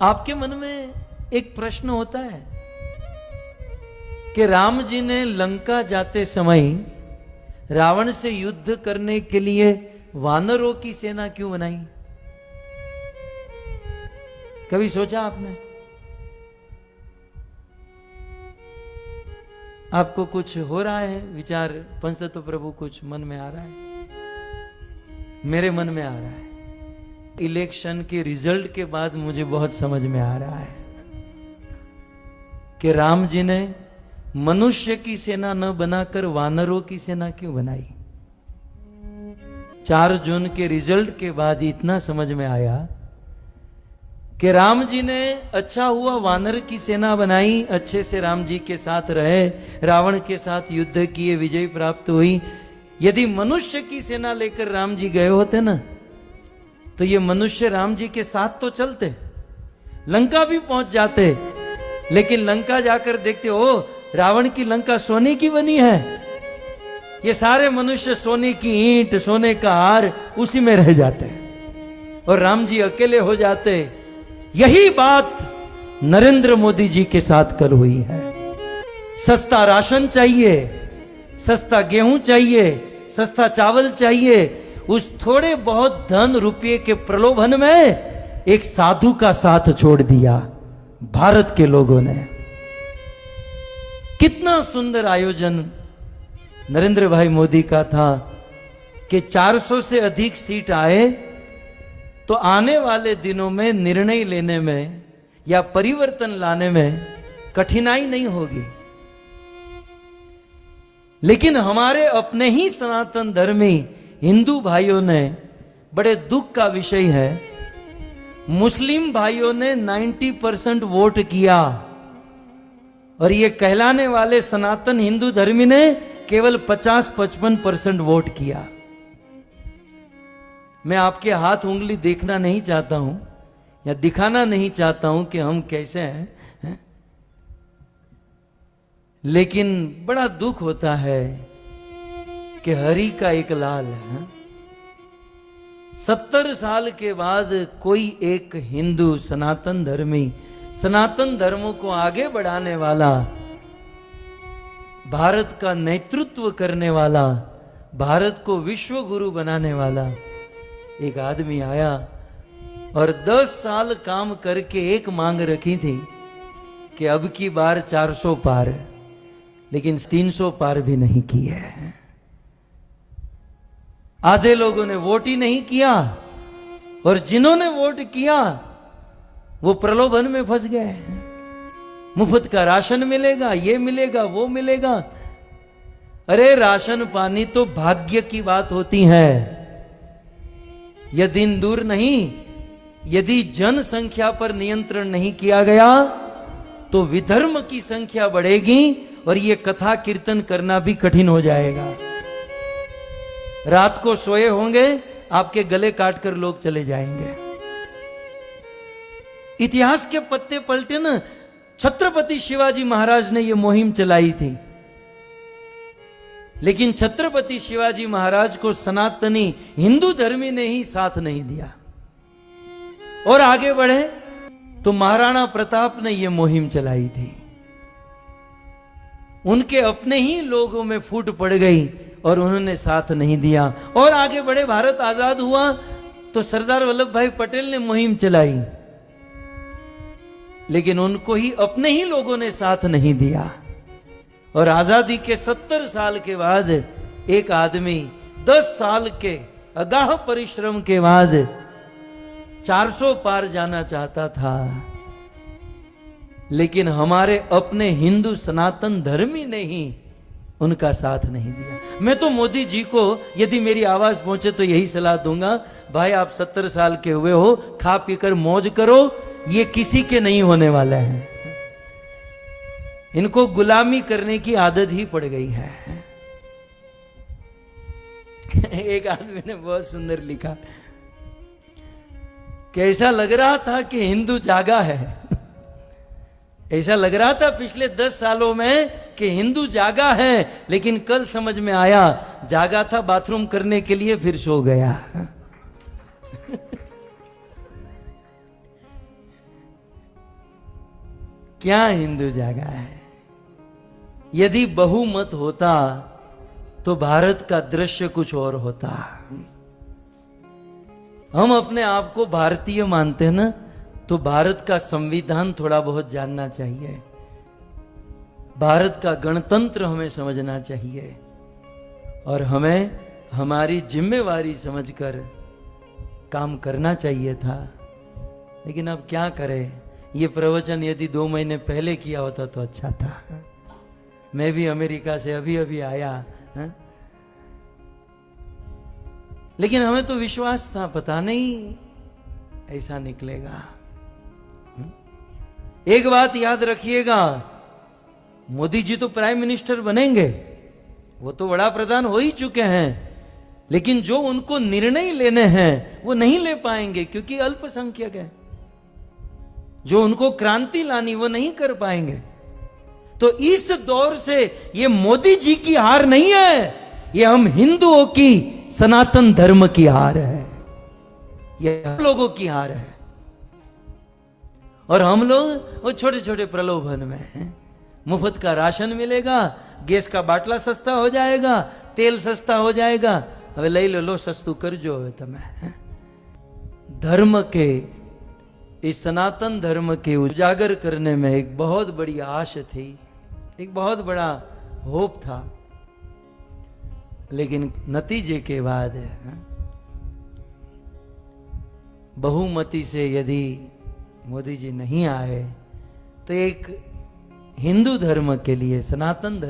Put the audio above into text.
आपके मन में एक प्रश्न होता है कि राम जी ने लंका जाते समय रावण से युद्ध करने के लिए वानरों की सेना क्यों बनाई? कभी सोचा आपने? आपको कुछ हो रहा है विचार पंचतत्व प्रभु, कुछ मन में आ रहा है? मेरे मन में आ रहा है। इलेक्शन के रिजल्ट के बाद मुझे बहुत समझ में आ रहा है कि राम जी ने मनुष्य की सेना न बनाकर वानरों की सेना क्यों बनाई। 4 जून के रिजल्ट के बाद इतना समझ में आया कि राम जी ने अच्छा हुआ वानर की सेना बनाई, अच्छे से राम जी के साथ रहे, रावण के साथ युद्ध किए, विजय प्राप्त हुई। यदि मनुष्य की सेना लेकर राम जी गए होते ना, तो ये मनुष्य राम जी के साथ तो चलते, लंका भी पहुंच जाते, लेकिन लंका जाकर देखते हो रावण की लंका सोने की बनी है। ये सारे मनुष्य सोने की ईंट, सोने का हार उसी में रह जाते और राम जी अकेले हो जाते। यही बात नरेंद्र मोदी जी के साथ कल हुई है। सस्ता राशन चाहिए, सस्ता गेहूं चाहिए, सस्ता चावल चाहिए, उस थोड़े बहुत धन रुपये के प्रलोभन में एक साधु का साथ छोड़ दिया भारत के लोगों ने। कितना सुंदर आयोजन नरेंद्र भाई मोदी का था कि 400 से अधिक सीट आए तो आने वाले दिनों में निर्णय लेने में या परिवर्तन लाने में कठिनाई नहीं होगी। लेकिन हमारे अपने ही सनातन धर्मी हिंदू भाइयों ने, बड़े दुख का विषय है, मुस्लिम भाइयों ने 90% वोट किया और ये कहलाने वाले सनातन हिंदू धर्मी ने केवल 50-55% वोट किया। मैं आपके हाथ उंगली देखना नहीं चाहता हूं या दिखाना नहीं चाहता हूं कि हम कैसे हैं, लेकिन बड़ा दुख होता है कि हरि का एक लाल है। 70 साल के बाद कोई एक हिंदू सनातन धर्मी, सनातन धर्मों को आगे बढ़ाने वाला, भारत का नेतृत्व करने वाला, भारत को विश्व गुरु बनाने वाला एक आदमी आया और 10 साल काम करके एक मांग रखी थी कि अब की बार 400 पार, लेकिन 300 पार भी नहीं की है। आधे लोगों ने वोट ही नहीं किया और जिन्होंने वोट किया वो प्रलोभन में फंस गए। मुफ्त का राशन मिलेगा, ये मिलेगा, वो मिलेगा। अरे राशन पानी तो भाग्य की बात होती है, यह दिन दूर नहीं। यदि जनसंख्या पर नियंत्रण नहीं किया गया तो विधर्म की संख्या बढ़ेगी और यह कथा कीर्तन करना भी कठिन हो जाएगा। रात को सोए होंगे, आपके गले काटकर लोग चले जाएंगे। इतिहास के पत्ते पलटे ना, छत्रपति शिवाजी महाराज ने यह मुहिम चलाई थी, लेकिन छत्रपति शिवाजी महाराज को सनातनी हिंदू धर्मी ने ही साथ नहीं दिया और आगे बढ़े तो महाराणा प्रताप ने यह मुहिम चलाई थी। उनके अपने ही लोगों में फूट पड़ गई और उन्होंने साथ नहीं दिया और आगे बढ़े। भारत आजाद हुआ तो सरदार वल्लभ भाई पटेल ने मुहिम चलाई, लेकिन उनको ही अपने ही लोगों ने साथ नहीं दिया। और आजादी के 70 साल के बाद एक आदमी 10 साल के अगाह परिश्रम के बाद 400 पार जाना चाहता था, लेकिन हमारे अपने हिंदू सनातन धर्मी ने ही उनका साथ नहीं दिया। मैं तो मोदी जी को यदि मेरी आवाज पहुंचे तो यही सलाह दूंगा, भाई आप 70 साल के हुए हो, खा पीकर मौज करो, ये किसी के नहीं होने वाला है। इनको गुलामी करने की आदत ही पड़ गई है। एक आदमी ने बहुत सुंदर लिखा कि ऐसा लग रहा था कि हिंदू जागा है। ऐसा लग रहा था पिछले 10 सालों में कि हिंदू जागा है, लेकिन कल समझ में आया जागा था बाथरूम करने के लिए, फिर सो गया। क्या हिंदू जागा है। यदि बहुमत होता तो भारत का दृश्य कुछ और होता। हम अपने आप को भारतीय मानते हैं ना, तो भारत का संविधान थोड़ा बहुत जानना चाहिए, भारत का गणतंत्र हमें समझना चाहिए, और हमें हमारी जिम्मेवारी समझकर काम करना चाहिए था। लेकिन अब क्या करें, ये प्रवचन यदि 2 महीने पहले किया होता तो अच्छा था। मैं भी अमेरिका से अभी अभी आया है? लेकिन हमें तो विश्वास था, पता नहीं ऐसा निकलेगा। एक बात याद रखिएगा, मोदी जी तो प्राइम मिनिस्टर बनेंगे, वो तो बड़ा प्रधान हो ही चुके हैं, लेकिन जो उनको निर्णय लेने हैं वो नहीं ले पाएंगे क्योंकि अल्पसंख्यक है। जो उनको क्रांति लानी वो नहीं कर पाएंगे। तो इस दौर से ये मोदी जी की हार नहीं है, ये हम हिंदुओं की सनातन धर्म की हार है, ये हम लोगों की हार है। और हम लोग वो छोटे छोटे प्रलोभन में हैं। मुफ्त का राशन मिलेगा, गैस का बाटला सस्ता हो जाएगा, तेल सस्ता हो जाएगा, હવે લઈ લો સસ્તું કરજો હવે તમે। धर्म के, इस सनातन धर्म के उजागर करने में एक बहुत बड़ी आश थी, एक बहुत बड़ा होप था, लेकिन नतीजे के बाद बहुमती से यदि मोदी जी नहीं आए तो एक हिंदू धर्म के लिए, सनातन धर्म